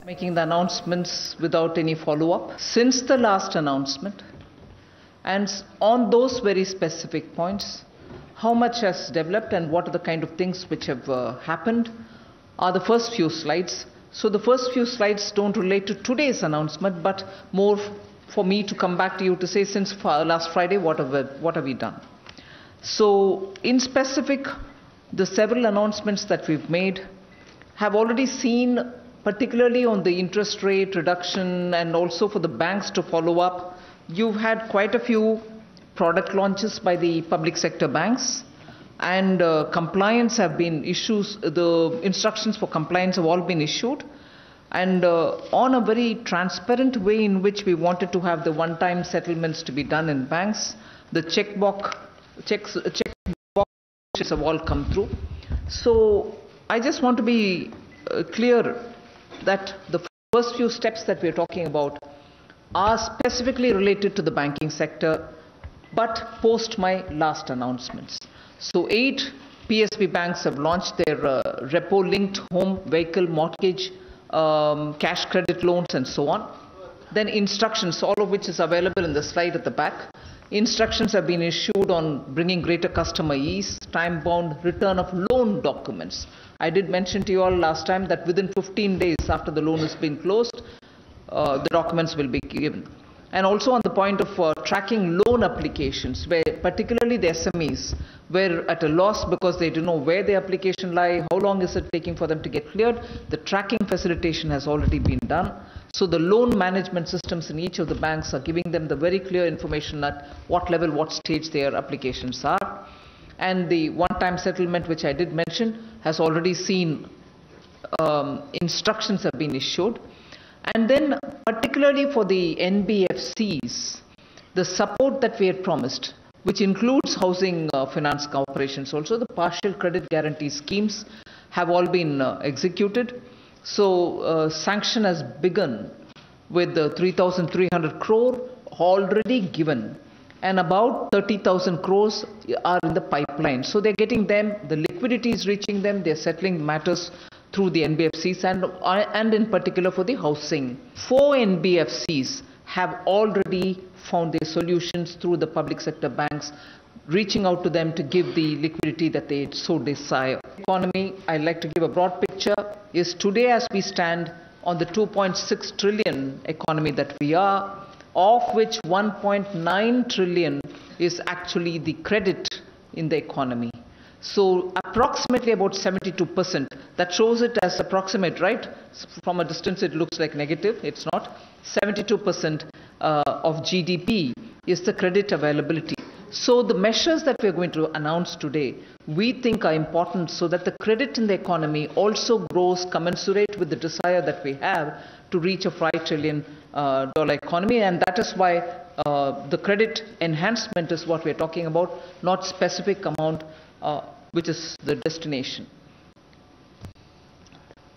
Making the announcements without any follow-up since the last announcement, and on those very specific points, how much has developed and what are the kind of things which have happened are the first few slides. So the first few slides don't relate to today's announcement, but more for me to come back to you to say since last Friday, what have we done? So in specific, the several announcements that we've made have already seen, particularly on the interest rate reduction and also for the banks to follow up. You've had quite a few product launches by the public sector banks, and compliance have been issues. The instructions for compliance have all been issued, and on a very transparent way in which we wanted to have the one-time settlements to be done in banks. The checkboxes have all come through. So I just want to be clear that the first few steps that we're talking about are specifically related to the banking sector, but post my last announcements. So 8 PSB banks have launched their repo-linked home vehicle mortgage, cash credit loans and so on. Then instructions, all of which is available in the slide at the back. Instructions have been issued on bringing greater customer ease, time-bound return of loan documents. I did mention to you all last time that within 15 days after the loan has been closed, the documents will be given. And also on the point of tracking loan applications, where particularly the SMEs were at a loss because they don't know where the application lie, how long is it taking for them to get cleared. The tracking facilitation has already been done. So the loan management systems in each of the banks are giving them the very clear information at what level, what stage their applications are. And the one-time settlement, which I did mention, has already seen instructions have been issued. And then particularly for the NBFCs, the support that we had promised, which includes housing finance corporations also, the partial credit guarantee schemes have all been executed. So sanction has begun with 3,300 crore already given, and about 30,000 crores are in the pipeline. So they're getting them, the liquidity is reaching them, they're settling matters through the NBFCs and in particular for the housing. 4 NBFCs have already found their solutions through the public sector banks, reaching out to them to give the liquidity that they so desire. Economy, I'd like to give a broad picture, is today as we stand on the 2.6 trillion economy that we are, of which 1.9 trillion is actually the credit in the economy. So approximately about 72%, that shows it as approximate, right? From a distance it looks like negative, it's not. 72% of GDP is the credit availability. So the measures that we're going to announce today, we think are important so that the credit in the economy also grows commensurate with the desire that we have to reach a $5 trillion economy. And that is why the credit enhancement is what we're talking about, not specific amount, which is the destination.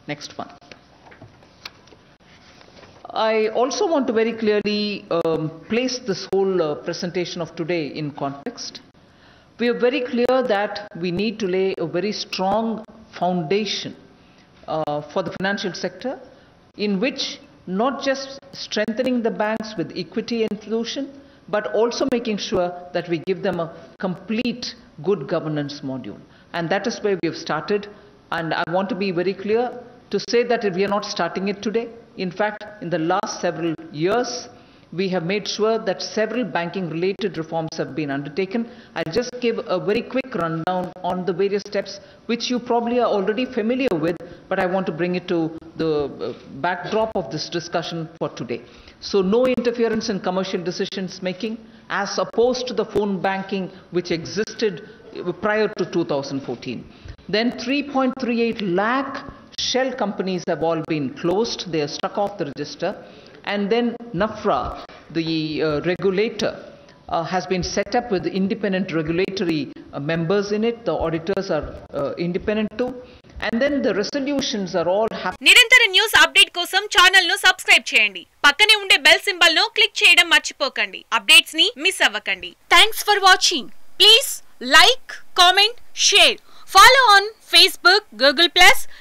Next one. I also want to very clearly place this whole presentation of today in context. We are very clear that we need to lay a very strong foundation for the financial sector, in which not just strengthening the banks with equity inclusion, but also making sure that we give them a complete good governance module. And that is where we have started. And I want to be very clear to say that we are not starting it today. In fact, in the last several years, we have made sure that several banking-related reforms have been undertaken. I'll just give a very quick rundown on the various steps, which you probably are already familiar with, but I want to bring it to the backdrop of this discussion for today. So no interference in commercial decisions making, as opposed to the phone banking which existed prior to 2014. Then 3.38 lakh shell companies have all been closed. They are struck off the register. And then NAFRA, the regulator, has been set up with independent regulatory members in it. The auditors are independent too. And then the resolutions are all happening. నిరంతర news update కోసం channel ను subscribe చేయండి. పక్కనే ఉండే bell symbol ను click చేయడం మర్చిపోకండి. Updates ని మిస్ అవ్వకండి. Thanks for watching. Please like, comment, share. Follow on Facebook, Google+,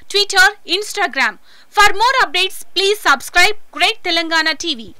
Twitter, Instagram. For more updates, please subscribe Great Telangana TV.